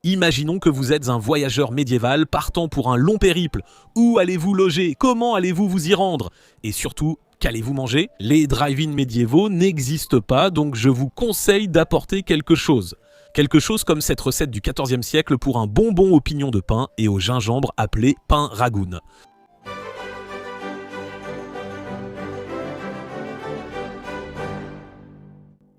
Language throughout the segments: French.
Imaginons que vous êtes un voyageur médiéval partant pour un long périple. Où allez-vous loger? Comment allez-vous vous y rendre? Et surtout, qu'allez-vous manger? Les drive-in médiévaux n'existent pas, donc je vous conseille d'apporter quelque chose. Quelque chose comme cette recette du XIVe siècle pour un bonbon au pignon de pin et au gingembre appelé pain ragoût.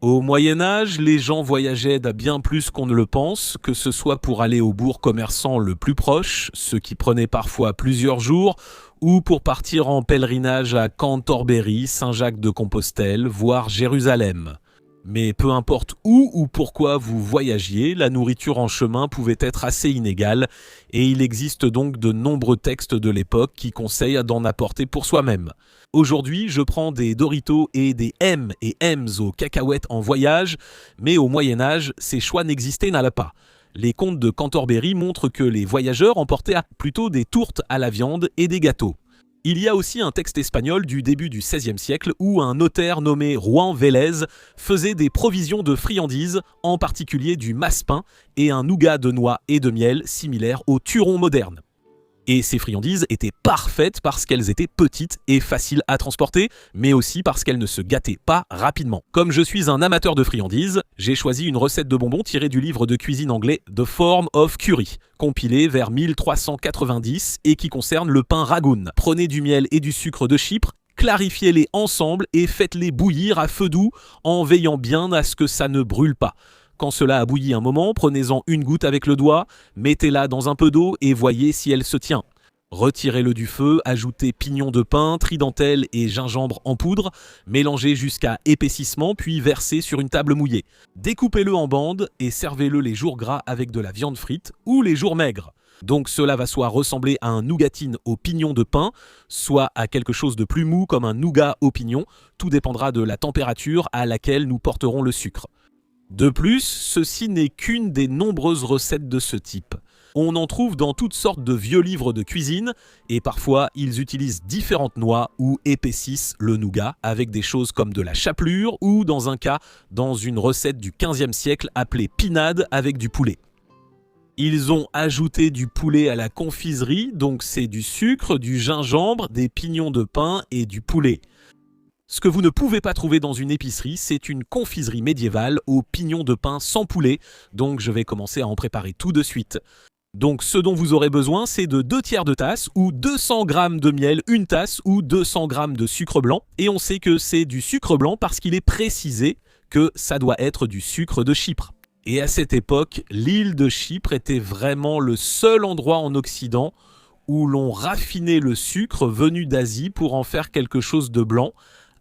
Au Moyen-Âge, les gens voyageaient bien plus qu'on ne le pense, que ce soit pour aller au bourg commerçant le plus proche, ce qui prenait parfois plusieurs jours, ou pour partir en pèlerinage à Cantorbéry, Saint-Jacques-de-Compostelle, voire Jérusalem. Mais peu importe où ou pourquoi vous voyagiez, la nourriture en chemin pouvait être assez inégale, et il existe donc de nombreux textes de l'époque qui conseillent d'en apporter pour soi-même. Aujourd'hui, je prends des Doritos et des M&M's aux cacahuètes en voyage, mais au Moyen-Âge, ces choix n'existaient pas. Les contes de Cantorbéry montrent que les voyageurs emportaient plutôt des tourtes à la viande et des gâteaux. Il y a aussi un texte espagnol du début du XVIe siècle où un notaire nommé Juan Vélez faisait des provisions de friandises, en particulier du massepain et un nougat de noix et de miel similaire au turon moderne. Et ces friandises étaient parfaites parce qu'elles étaient petites et faciles à transporter, mais aussi parce qu'elles ne se gâtaient pas rapidement. Comme je suis un amateur de friandises, j'ai choisi une recette de bonbons tirée du livre de cuisine anglais The Form of Cury, compilé vers 1390 et qui concerne le pain ragoût. Prenez du miel et du sucre de Chypre, clarifiez-les ensemble et faites-les bouillir à feu doux en veillant bien à ce que ça ne brûle pas. Quand cela a bouilli un moment, prenez-en une goutte avec le doigt, mettez-la dans un peu d'eau et voyez si elle se tient. Retirez-le du feu, ajoutez pignon de pin, tridentelle et gingembre en poudre, mélangez jusqu'à épaississement puis versez sur une table mouillée. Découpez-le en bandes et servez-le les jours gras avec de la viande frite ou les jours maigres. Donc cela va soit ressembler à un nougatine au pignon de pin, soit à quelque chose de plus mou comme un nougat au pignon. Tout dépendra de la température à laquelle nous porterons le sucre. De plus, ceci n'est qu'une des nombreuses recettes de ce type. On en trouve dans toutes sortes de vieux livres de cuisine et parfois ils utilisent différentes noix ou épaississent le nougat avec des choses comme de la chapelure ou dans un cas dans une recette du XVe siècle appelée pinade avec du poulet. Ils ont ajouté du poulet à la confiserie, donc c'est du sucre, du gingembre, des pignons de pin et du poulet. Ce que vous ne pouvez pas trouver dans une épicerie, c'est une confiserie médiévale aux pignons de pain sans poulet, donc je vais commencer à en préparer tout de suite. Donc ce dont vous aurez besoin, c'est de 2/3 de tasse ou 200 g de miel, une tasse ou 200 g de sucre blanc. Et on sait que c'est du sucre blanc parce qu'il est précisé que ça doit être du sucre de Chypre. Et à cette époque, l'île de Chypre était vraiment le seul endroit en Occident où l'on raffinait le sucre venu d'Asie pour en faire quelque chose de blanc,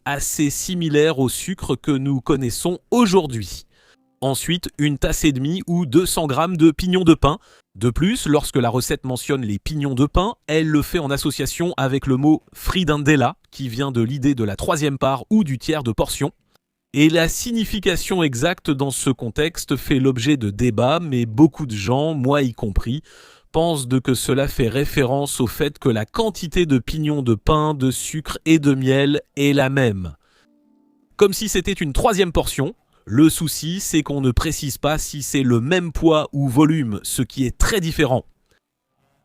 assez similaire au sucre que nous connaissons aujourd'hui. Ensuite, une tasse et demie ou 200 g de pignons de pin. De plus, lorsque la recette mentionne les pignons de pin, elle le fait en association avec le mot fridandela, qui vient de l'idée de la troisième part ou du tiers de portion. Et la signification exacte dans ce contexte fait l'objet de débats, mais beaucoup de gens, moi y compris, pensent que cela fait référence au fait que la quantité de pignons de pain, de sucre et de miel est la même. Comme si c'était une troisième portion. Le souci, c'est qu'on ne précise pas si c'est le même poids ou volume, ce qui est très différent.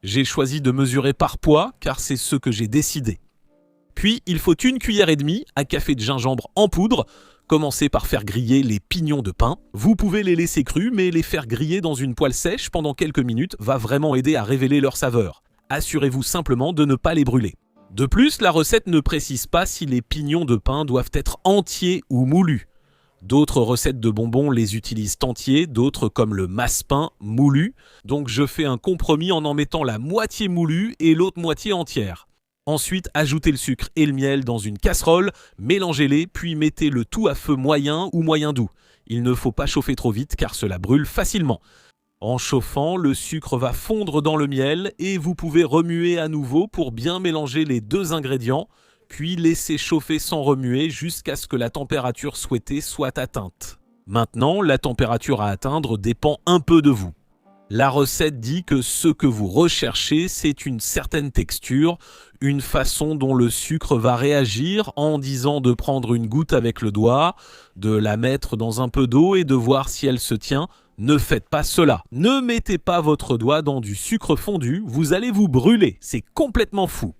J'ai choisi de mesurer par poids, car c'est ce que j'ai décidé. Puis, il faut 1 cuillère et demie à café de gingembre en poudre. Commencez par faire griller les pignons de pain. Vous pouvez les laisser crus, mais les faire griller dans une poêle sèche pendant quelques minutes va vraiment aider à révéler leur saveur. Assurez-vous simplement de ne pas les brûler. De plus, la recette ne précise pas si les pignons de pain doivent être entiers ou moulus. D'autres recettes de bonbons les utilisent entiers, d'autres comme le massepain moulu. Donc je fais un compromis en mettant la moitié moulue et l'autre moitié entière. Ensuite, ajoutez le sucre et le miel dans une casserole, mélangez-les, puis mettez le tout à feu moyen ou moyen doux. Il ne faut pas chauffer trop vite car cela brûle facilement. En chauffant, le sucre va fondre dans le miel et vous pouvez remuer à nouveau pour bien mélanger les deux ingrédients, puis laisser chauffer sans remuer jusqu'à ce que la température souhaitée soit atteinte. Maintenant, la température à atteindre dépend un peu de vous. La recette dit que ce que vous recherchez, c'est une certaine texture, une façon dont le sucre va réagir en disant de prendre une goutte avec le doigt, de la mettre dans un peu d'eau et de voir si elle se tient, Ne faites pas cela. Ne mettez pas votre doigt dans du sucre fondu, vous allez vous brûler. C'est complètement fou.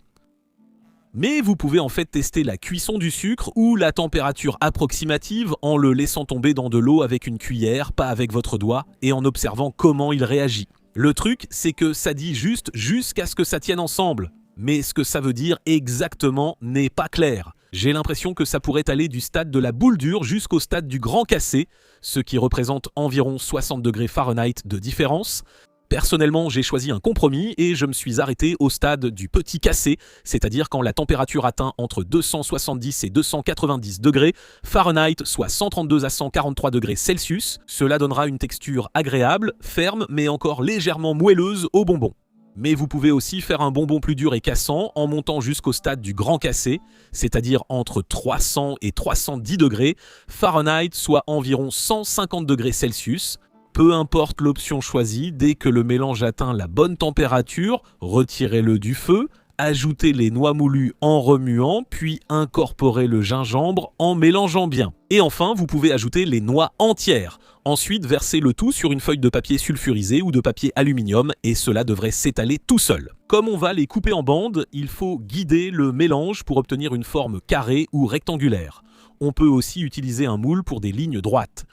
Mais vous pouvez en fait tester la cuisson du sucre ou la température approximative en le laissant tomber dans de l'eau avec une cuillère, pas avec votre doigt, et en observant comment il réagit. Le truc, c'est que ça dit juste jusqu'à ce que ça tienne ensemble. Mais ce que ça veut dire exactement n'est pas clair. J'ai l'impression que ça pourrait aller du stade de la boule dure jusqu'au stade du grand cassé, ce qui représente environ 60 degrés Fahrenheit de différence. Personnellement, j'ai choisi un compromis et je me suis arrêté au stade du petit cassé, c'est-à-dire quand la température atteint entre 270 et 290 degrés Fahrenheit, soit 132 à 143 degrés Celsius. Cela donnera une texture agréable, ferme, mais encore légèrement moelleuse au bonbon. Mais vous pouvez aussi faire un bonbon plus dur et cassant en montant jusqu'au stade du grand cassé, c'est-à-dire entre 300 et 310 degrés Fahrenheit, soit environ 150 degrés Celsius. Peu importe l'option choisie, dès que le mélange atteint la bonne température, retirez-le du feu, ajoutez les noix moulues en remuant, puis incorporez le gingembre en mélangeant bien. Et enfin, vous pouvez ajouter les noix entières. Ensuite, versez le tout sur une feuille de papier sulfurisé ou de papier aluminium et cela devrait s'étaler tout seul. Comme on va les couper en bandes, il faut guider le mélange pour obtenir une forme carrée ou rectangulaire. On peut aussi utiliser un moule pour des lignes droites.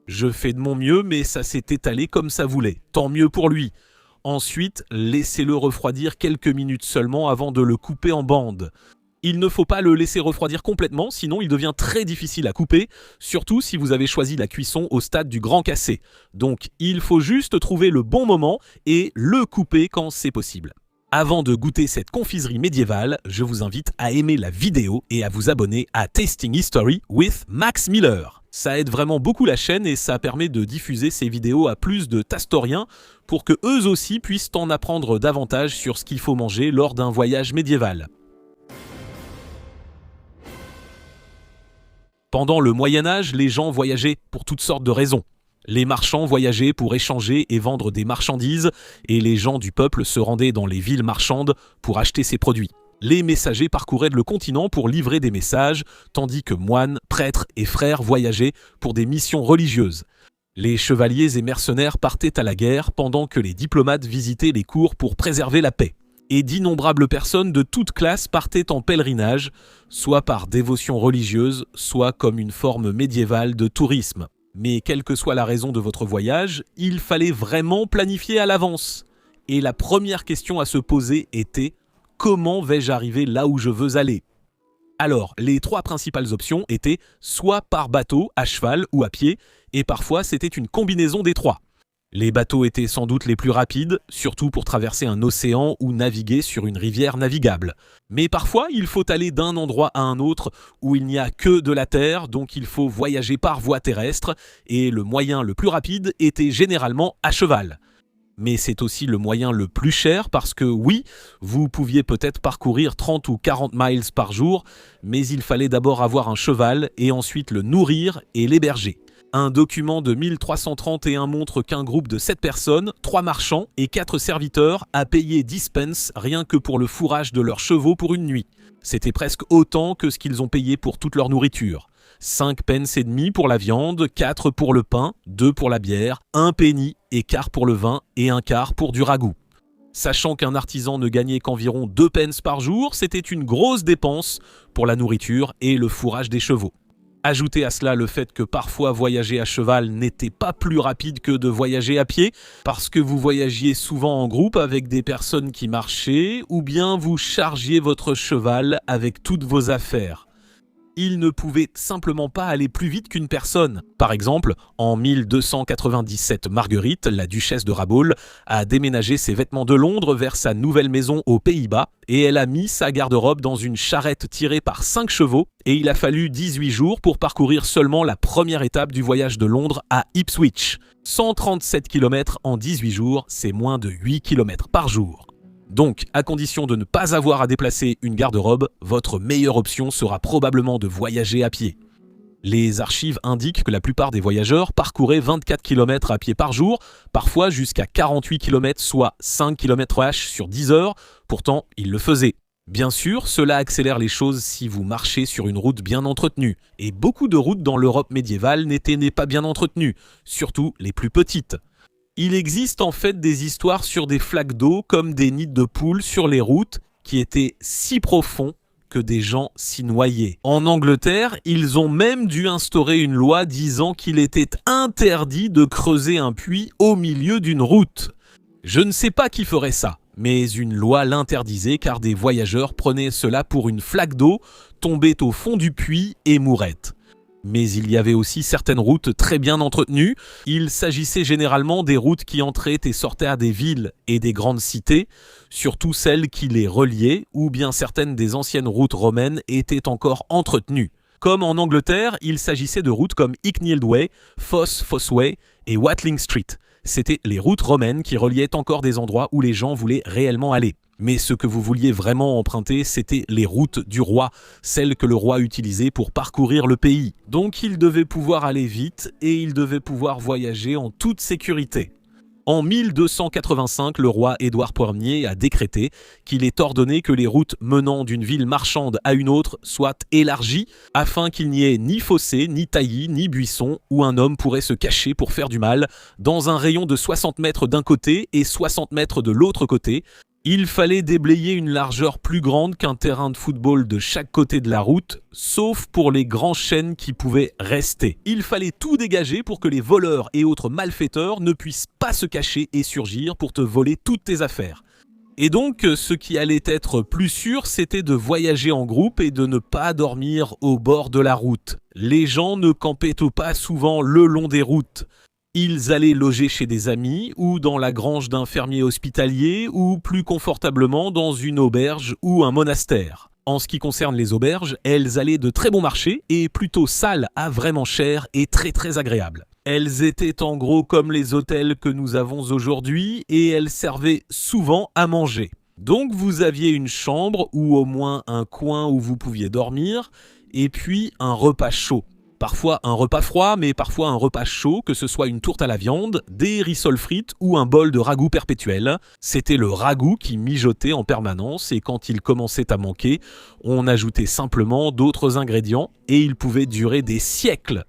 Je fais de mon mieux, mais ça s'est étalé comme ça voulait. Tant mieux pour lui. Ensuite, laissez-le refroidir quelques minutes seulement avant de le couper en bandes. Il ne faut pas le laisser refroidir complètement, sinon il devient très difficile à couper, surtout si vous avez choisi la cuisson au stade du grand cassé. Donc, il faut juste trouver le bon moment et le couper quand c'est possible. Avant de goûter cette confiserie médiévale, je vous invite à aimer la vidéo et à vous abonner à Tasting History with Max Miller. Ça aide vraiment beaucoup la chaîne et ça permet de diffuser ces vidéos à plus de tastoriens pour que eux aussi puissent en apprendre davantage sur ce qu'il faut manger lors d'un voyage médiéval. Pendant le Moyen-Âge, les gens voyageaient pour toutes sortes de raisons. Les marchands voyageaient pour échanger et vendre des marchandises et les gens du peuple se rendaient dans les villes marchandes pour acheter ces produits. Les messagers parcouraient le continent pour livrer des messages, tandis que moines, prêtres et frères voyageaient pour des missions religieuses. Les chevaliers et mercenaires partaient à la guerre pendant que les diplomates visitaient les cours pour préserver la paix. Et d'innombrables personnes de toutes classes partaient en pèlerinage, soit par dévotion religieuse, soit comme une forme médiévale de tourisme. Mais quelle que soit la raison de votre voyage, il fallait vraiment planifier à l'avance. Et la première question à se poser était « Comment vais-je arriver là où je veux aller ?» Alors, les trois principales options étaient soit par bateau, à cheval ou à pied, et parfois c'était une combinaison des trois. Les bateaux étaient sans doute les plus rapides, surtout pour traverser un océan ou naviguer sur une rivière navigable. Mais parfois, il faut aller d'un endroit à un autre où il n'y a que de la terre, donc il faut voyager par voie terrestre, et le moyen le plus rapide était généralement à cheval. Mais c'est aussi le moyen le plus cher parce que oui, vous pouviez peut-être parcourir 30 ou 40 miles par jour, mais il fallait d'abord avoir un cheval et ensuite le nourrir et l'héberger. Un document de 1331 montre qu'un groupe de 7 personnes, 3 marchands et 4 serviteurs a payé 10 pence rien que pour le fourrage de leurs chevaux pour une nuit. C'était presque autant que ce qu'ils ont payé pour toute leur nourriture. 5 pence et demi pour la viande, 4 pour le pain, 2 pour la bière, 1 penny et quart pour le vin et 1 quart pour du ragoût. Sachant qu'un artisan ne gagnait qu'environ 2 pence par jour, c'était une grosse dépense pour la nourriture et le fourrage des chevaux. Ajoutez à cela le fait que parfois voyager à cheval n'était pas plus rapide que de voyager à pied, parce que vous voyagiez souvent en groupe avec des personnes qui marchaient, ou bien vous chargiez votre cheval avec toutes vos affaires. Il ne pouvait simplement pas aller plus vite qu'une personne. Par exemple, en 1297, Marguerite, la duchesse de Rabaul, a déménagé ses vêtements de Londres vers sa nouvelle maison aux Pays-Bas et elle a mis sa garde-robe dans une charrette tirée par 5 chevaux et il a fallu 18 jours pour parcourir seulement la première étape du voyage de Londres à Ipswich. 137 km en 18 jours, c'est moins de 8 km par jour. Donc, à condition de ne pas avoir à déplacer une garde-robe, votre meilleure option sera probablement de voyager à pied. Les archives indiquent que la plupart des voyageurs parcouraient 24 km à pied par jour, parfois jusqu'à 48 km, soit 5 km/h sur 10 heures, pourtant ils le faisaient. Bien sûr, cela accélère les choses si vous marchez sur une route bien entretenue. Et beaucoup de routes dans l'Europe médiévale n'étaient pas bien entretenues, surtout les plus petites. Il existe en fait des histoires sur des flaques d'eau comme des nids de poules sur les routes qui étaient si profonds que des gens s'y noyaient. En Angleterre, ils ont même dû instaurer une loi disant qu'il était interdit de creuser un puits au milieu d'une route. Je ne sais pas qui ferait ça, mais une loi l'interdisait car des voyageurs prenaient cela pour une flaque d'eau, tombaient au fond du puits et mouraient. Mais il y avait aussi certaines routes très bien entretenues. Il s'agissait généralement des routes qui entraient et sortaient à des villes et des grandes cités, surtout celles qui les reliaient, ou bien certaines des anciennes routes romaines étaient encore entretenues. Comme en Angleterre, il s'agissait de routes comme Icknield Way, Fossway et Watling Street. C'était les routes romaines qui reliaient encore des endroits où les gens voulaient réellement aller. Mais ce que vous vouliez vraiment emprunter, c'était les routes du roi, celles que le roi utilisait pour parcourir le pays. Donc il devait pouvoir aller vite et il devait pouvoir voyager en toute sécurité. En 1285, le roi Édouard Ier a décrété qu'il est ordonné que les routes menant d'une ville marchande à une autre soient élargies afin qu'il n'y ait ni fossé, ni taillis, ni buissons où un homme pourrait se cacher pour faire du mal dans un rayon de 60 mètres d'un côté et 60 mètres de l'autre côté. Il fallait déblayer une largeur plus grande qu'un terrain de football de chaque côté de la route, sauf pour les grands chênes qui pouvaient rester. Il fallait tout dégager pour que les voleurs et autres malfaiteurs ne puissent pas se cacher et surgir pour te voler toutes tes affaires. Et donc, ce qui allait être plus sûr, c'était de voyager en groupe et de ne pas dormir au bord de la route. Les gens ne campaient pas souvent le long des routes. Ils allaient loger chez des amis ou dans la grange d'un fermier hospitalier ou plus confortablement dans une auberge ou un monastère. En ce qui concerne les auberges, elles allaient de très bon marché et plutôt sales à vraiment chères et très très agréables. Elles étaient en gros comme les hôtels que nous avons aujourd'hui et elles servaient souvent à manger. Donc vous aviez une chambre ou au moins un coin où vous pouviez dormir et puis un repas chaud. Parfois un repas froid, mais parfois un repas chaud, que ce soit une tourte à la viande, des rissoles frites ou un bol de ragoût perpétuel. C'était le ragoût qui mijotait en permanence et quand il commençait à manquer, on ajoutait simplement d'autres ingrédients et il pouvait durer des siècles.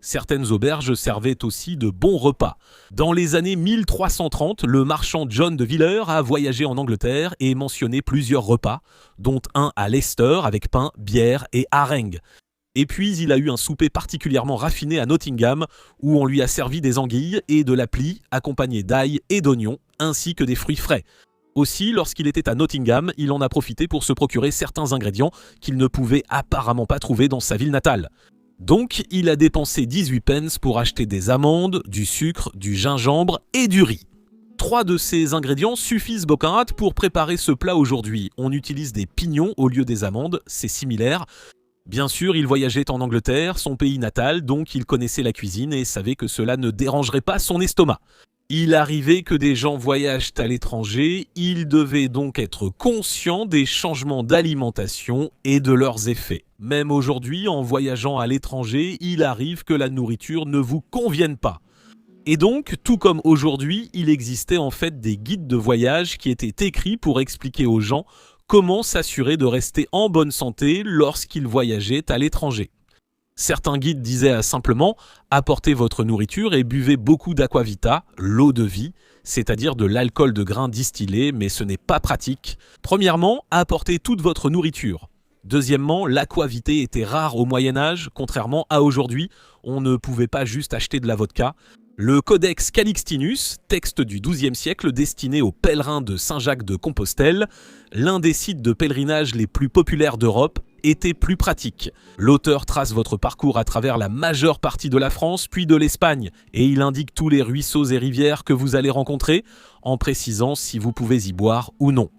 Certaines auberges servaient aussi de bons repas. Dans les années 1330, le marchand John de Villers a voyagé en Angleterre et mentionné plusieurs repas, dont un à Leicester avec pain, bière et harengue. Et puis, il a eu un souper particulièrement raffiné à Nottingham, où on lui a servi des anguilles et de la plie, accompagnés d'ail et d'oignons, ainsi que des fruits frais. Aussi, lorsqu'il était à Nottingham, il en a profité pour se procurer certains ingrédients qu'il ne pouvait apparemment pas trouver dans sa ville natale. Donc, il a dépensé 18 pence pour acheter des amandes, du sucre, du gingembre et du riz. 3 de ces ingrédients suffisent Boccarat pour préparer ce plat aujourd'hui. On utilise des pignons au lieu des amandes, c'est similaire. Bien sûr, il voyageait en Angleterre, son pays natal, donc il connaissait la cuisine et savait que cela ne dérangerait pas son estomac. Il arrivait que des gens voyagent à l'étranger, il devait donc être conscient des changements d'alimentation et de leurs effets. Même aujourd'hui, en voyageant à l'étranger, il arrive que la nourriture ne vous convienne pas. Et donc, tout comme aujourd'hui, il existait en fait des guides de voyage qui étaient écrits pour expliquer aux gens comment s'assurer de rester en bonne santé lorsqu'ils voyageaient à l'étranger. Certains guides disaient simplement « apportez votre nourriture et buvez beaucoup d'aquavita, l'eau de vie », c'est-à-dire de l'alcool de grains distillé, mais ce n'est pas pratique. Premièrement, apportez toute votre nourriture. Deuxièmement, l'aquavité était rare au Moyen-Âge, contrairement à aujourd'hui, on ne pouvait pas juste acheter de la vodka. Le Codex Calixtinus, texte du XIIe siècle destiné aux pèlerins de Saint-Jacques de Compostelle, l'un des sites de pèlerinage les plus populaires d'Europe, était plus pratique. L'auteur trace votre parcours à travers la majeure partie de la France puis de l'Espagne et il indique tous les ruisseaux et rivières que vous allez rencontrer en précisant si vous pouvez y boire ou non.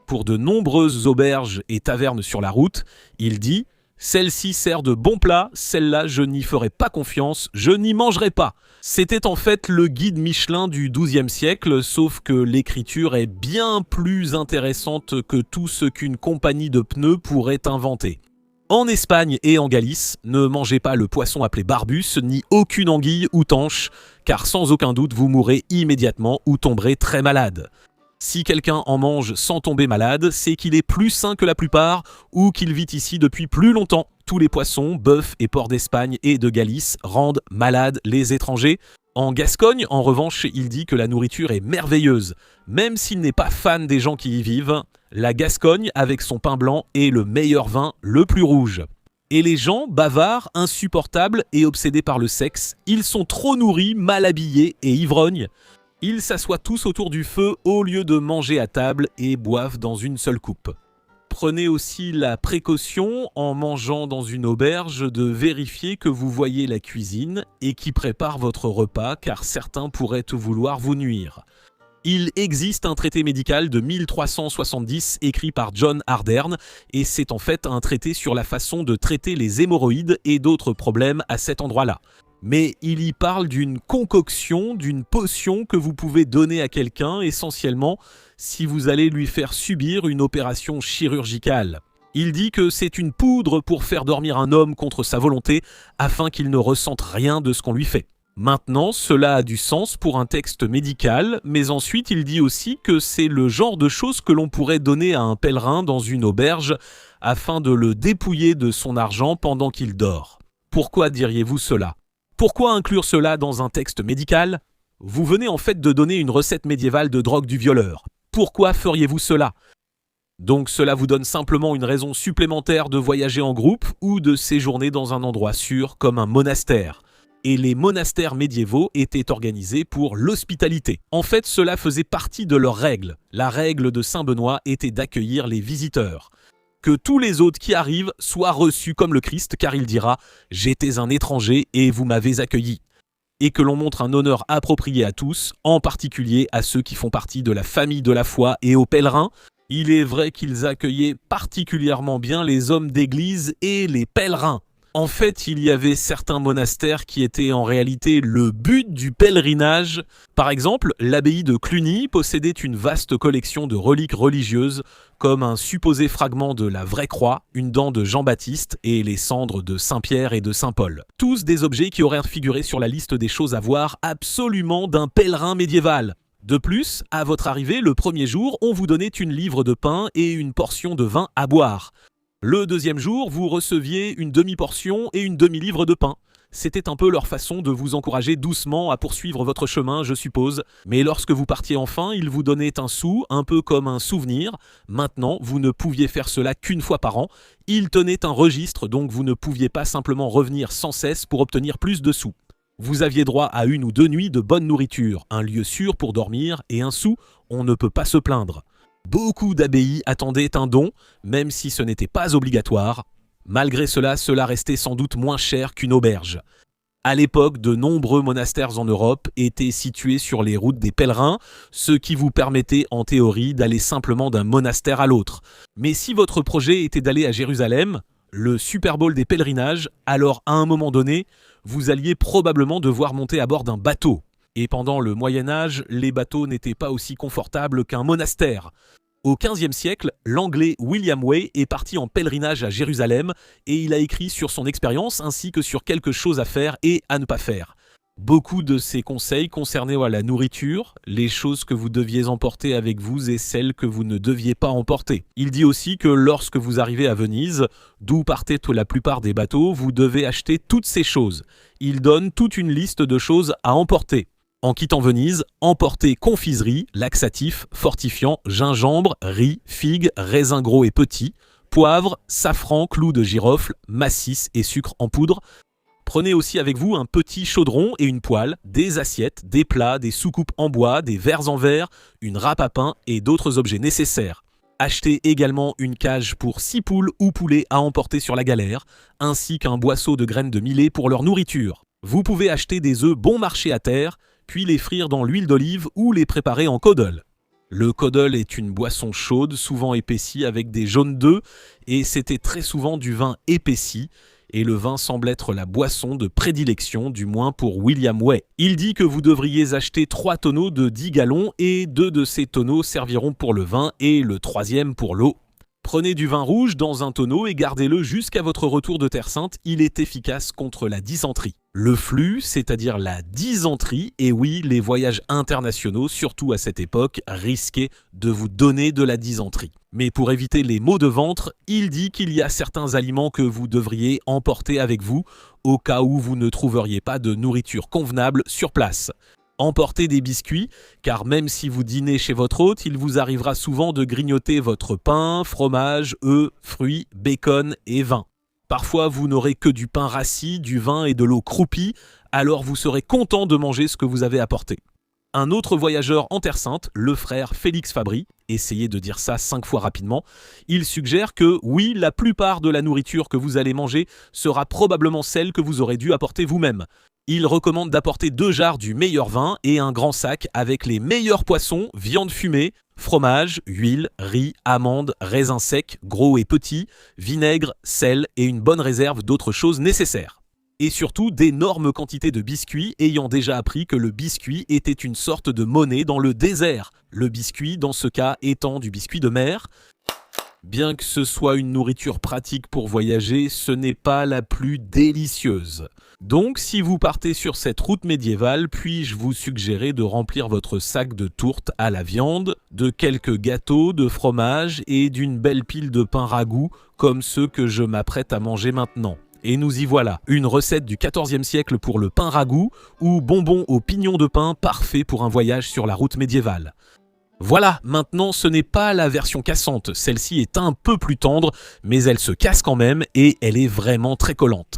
Pour de nombreuses auberges et tavernes sur la route, il dit « Celle-ci sert de bon plat, celle-là je n'y ferai pas confiance, je n'y mangerai pas ». C'était en fait le guide Michelin du XIIe siècle, sauf que l'écriture est bien plus intéressante que tout ce qu'une compagnie de pneus pourrait inventer. En Espagne et en Galice, ne mangez pas le poisson appelé barbus, ni aucune anguille ou tanche, car sans aucun doute vous mourrez immédiatement ou tomberez très malade. Si quelqu'un en mange sans tomber malade, c'est qu'il est plus sain que la plupart ou qu'il vit ici depuis plus longtemps. Tous les poissons, bœufs et porcs d'Espagne et de Galice rendent malades les étrangers. En Gascogne, en revanche, il dit que la nourriture est merveilleuse. Même s'il n'est pas fan des gens qui y vivent, la Gascogne, avec son pain blanc, est le meilleur vin, le plus rouge. Et les gens, bavards, insupportables et obsédés par le sexe, ils sont trop nourris, mal habillés et ivrognes. Ils s'assoient tous autour du feu au lieu de manger à table et boivent dans une seule coupe. Prenez aussi la précaution, en mangeant dans une auberge, de vérifier que vous voyez la cuisine et qui prépare votre repas, car certains pourraient vouloir vous nuire. Il existe un traité médical de 1370 écrit par John Ardern et c'est en fait un traité sur la façon de traiter les hémorroïdes et d'autres problèmes à cet endroit-là. Mais il y parle d'une concoction, d'une potion que vous pouvez donner à quelqu'un essentiellement si vous allez lui faire subir une opération chirurgicale. Il dit que c'est une poudre pour faire dormir un homme contre sa volonté afin qu'il ne ressente rien de ce qu'on lui fait. Maintenant, cela a du sens pour un texte médical, mais ensuite il dit aussi que c'est le genre de choses que l'on pourrait donner à un pèlerin dans une auberge afin de le dépouiller de son argent pendant qu'il dort. Pourquoi diriez-vous cela ? Pourquoi inclure cela dans un texte médical ? Vous venez en fait de donner une recette médiévale de drogue du violeur. Pourquoi feriez-vous cela ? Donc cela vous donne simplement une raison supplémentaire de voyager en groupe ou de séjourner dans un endroit sûr comme un monastère. Et les monastères médiévaux étaient organisés pour l'hospitalité. En fait, cela faisait partie de leurs règles. La règle de Saint Benoît était d'accueillir les visiteurs. Que tous les autres qui arrivent soient reçus comme le Christ, car il dira « J'étais un étranger et vous m'avez accueilli ». Et que l'on montre un honneur approprié à tous, en particulier à ceux qui font partie de la famille de la foi et aux pèlerins. Il est vrai qu'ils accueillaient particulièrement bien les hommes d'église et les pèlerins. En fait, il y avait certains monastères qui étaient en réalité le but du pèlerinage. Par exemple, l'abbaye de Cluny possédait une vaste collection de reliques religieuses, comme un supposé fragment de la vraie croix, une dent de Jean-Baptiste et les cendres de Saint-Pierre et de Saint-Paul. Tous des objets qui auraient figuré sur la liste des choses à voir absolument d'un pèlerin médiéval. De plus, à votre arrivée, le premier jour, on vous donnait une livre de pain et une portion de vin à boire. Le deuxième jour, vous receviez une demi-portion et une demi-livre de pain. C'était un peu leur façon de vous encourager doucement à poursuivre votre chemin, je suppose. Mais lorsque vous partiez enfin, ils vous donnaient un sou, un peu comme un souvenir. Maintenant, vous ne pouviez faire cela qu'une fois par an. Ils tenaient un registre, donc vous ne pouviez pas simplement revenir sans cesse pour obtenir plus de sous. Vous aviez droit à 1 ou 2 nuits de bonne nourriture, un lieu sûr pour dormir et un sou, on ne peut pas se plaindre. Beaucoup d'abbayes attendaient un don, même si ce n'était pas obligatoire. Malgré cela, cela restait sans doute moins cher qu'une auberge. À l'époque, de nombreux monastères en Europe étaient situés sur les routes des pèlerins, ce qui vous permettait en théorie d'aller simplement d'un monastère à l'autre. Mais si votre projet était d'aller à Jérusalem, le Super Bowl des pèlerinages, alors à un moment donné, vous alliez probablement devoir monter à bord d'un bateau. Et pendant le Moyen-Âge, les bateaux n'étaient pas aussi confortables qu'un monastère. Au XVe siècle, l'anglais William Way est parti en pèlerinage à Jérusalem et il a écrit sur son expérience ainsi que sur quelque chose à faire et à ne pas faire. Beaucoup de ses conseils concernaient la nourriture, les choses que vous deviez emporter avec vous et celles que vous ne deviez pas emporter. Il dit aussi que lorsque vous arrivez à Venise, d'où partaient la plupart des bateaux, vous devez acheter toutes ces choses. Il donne toute une liste de choses à emporter. En quittant Venise, emportez confiserie, laxatifs, fortifiants, gingembre, riz, figues, raisins gros et petits, poivre, safran, clous de girofle, massis et sucre en poudre. Prenez aussi avec vous un petit chaudron et une poêle, des assiettes, des plats, des soucoupes en bois, des verres en verre, une râpe à pain et d'autres objets nécessaires. Achetez également une cage pour 6 poules ou poulets à emporter sur la galère, ainsi qu'un boisseau de graines de millet pour leur nourriture. Vous pouvez acheter des œufs bon marché à terre, puis les frire dans l'huile d'olive ou les préparer en codol. Le codol est une boisson chaude, souvent épaissie avec des jaunes d'œufs, et c'était très souvent du vin épaissi, et le vin semble être la boisson de prédilection, du moins pour William Way. Il dit que vous devriez acheter 3 tonneaux de 10 gallons, et 2 de ces tonneaux serviront pour le vin, et le 3e pour l'eau. Prenez du vin rouge dans un tonneau et gardez-le jusqu'à votre retour de Terre Sainte, il est efficace contre la dysenterie. Le flux, c'est-à-dire la dysenterie, et oui, les voyages internationaux, surtout à cette époque, risquaient de vous donner de la dysenterie. Mais pour éviter les maux de ventre, il dit qu'il y a certains aliments que vous devriez emporter avec vous, au cas où vous ne trouveriez pas de nourriture convenable sur place. Emportez des biscuits, car même si vous dînez chez votre hôte, il vous arrivera souvent de grignoter votre pain, fromage, œufs, fruits, bacon et vin. Parfois, vous n'aurez que du pain rassis, du vin et de l'eau croupie, alors vous serez content de manger ce que vous avez apporté. Un autre voyageur en Terre Sainte, le frère Félix Fabry, essayez de dire ça 5 fois rapidement, il suggère que oui, la plupart de la nourriture que vous allez manger sera probablement celle que vous aurez dû apporter vous-même. Il recommande d'apporter 2 jarres du meilleur vin et un grand sac avec les meilleurs poissons, viande fumée, fromage, huile, riz, amandes, raisins secs, gros et petits, vinaigre, sel et une bonne réserve d'autres choses nécessaires. Et surtout d'énormes quantités de biscuits, ayant déjà appris que le biscuit était une sorte de monnaie dans le désert. Le biscuit, dans ce cas, étant du biscuit de mer. Bien que ce soit une nourriture pratique pour voyager, ce n'est pas la plus délicieuse. Donc, si vous partez sur cette route médiévale, puis-je vous suggérer de remplir votre sac de tourtes à la viande, de quelques gâteaux, de fromage et d'une belle pile de pain ragoût, comme ceux que je m'apprête à manger maintenant. Et nous y voilà, une recette du XIVe siècle pour le pain ragoût, ou bonbons aux pignons de pain parfait pour un voyage sur la route médiévale. Voilà, maintenant ce n'est pas la version cassante, celle-ci est un peu plus tendre, mais elle se casse quand même et elle est vraiment très collante.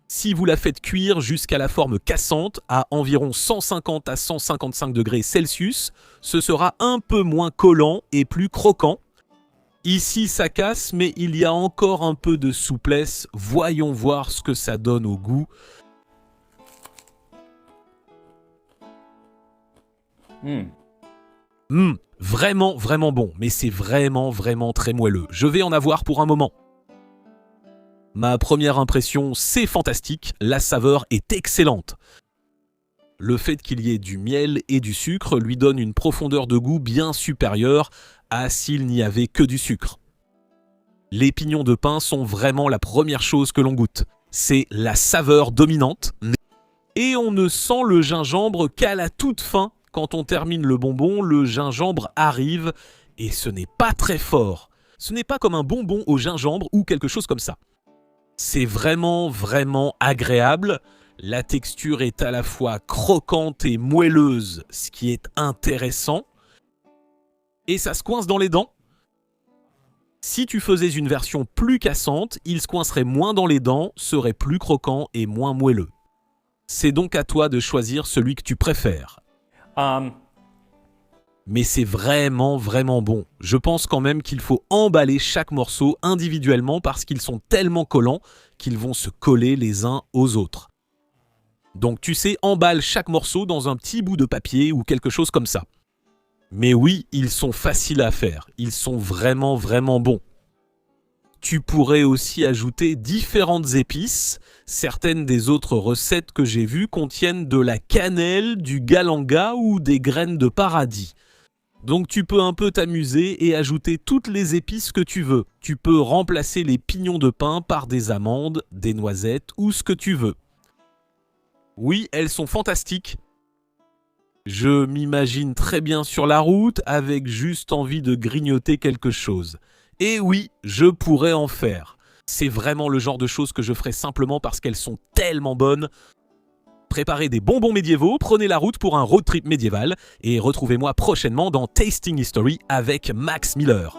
Si vous la faites cuire jusqu'à la forme cassante, à environ 150 à 155 degrés Celsius, ce sera un peu moins collant et plus croquant. Ici ça casse, mais il y a encore un peu de souplesse, voyons voir ce que ça donne au goût. Vraiment, vraiment bon, mais c'est vraiment, vraiment très moelleux. Je vais en avoir pour un moment. Ma première impression, c'est fantastique, la saveur est excellente. Le fait qu'il y ait du miel et du sucre lui donne une profondeur de goût bien supérieure à s'il n'y avait que du sucre. Les pignons de pain sont vraiment la première chose que l'on goûte. C'est la saveur dominante. Et on ne sent le gingembre qu'à la toute fin. Quand on termine le bonbon, le gingembre arrive et ce n'est pas très fort. Ce n'est pas comme un bonbon au gingembre ou quelque chose comme ça. C'est vraiment, vraiment agréable. La texture est à la fois croquante et moelleuse, ce qui est intéressant. Et ça se coince dans les dents. Si tu faisais une version plus cassante, il se coincerait moins dans les dents, serait plus croquant et moins moelleux. C'est donc à toi de choisir celui que tu préfères. Mais c'est vraiment, vraiment bon. Je pense quand même qu'il faut emballer chaque morceau individuellement parce qu'ils sont tellement collants qu'ils vont se coller les uns aux autres. Donc tu sais, emballe chaque morceau dans un petit bout de papier ou quelque chose comme ça. Mais oui, ils sont faciles à faire. Ils sont vraiment, vraiment bons. Tu pourrais aussi ajouter différentes épices. Certaines des autres recettes que j'ai vues contiennent de la cannelle, du galanga ou des graines de paradis. Donc tu peux un peu t'amuser et ajouter toutes les épices que tu veux. Tu peux remplacer les pignons de pain par des amandes, des noisettes ou ce que tu veux. Oui, elles sont fantastiques. Je m'imagine très bien sur la route avec juste envie de grignoter quelque chose. Et oui, je pourrais en faire. C'est vraiment le genre de choses que je ferais simplement parce qu'elles sont tellement bonnes. Préparez des bonbons médiévaux, prenez la route pour un road trip médiéval et retrouvez-moi prochainement dans Tasting History avec Max Miller.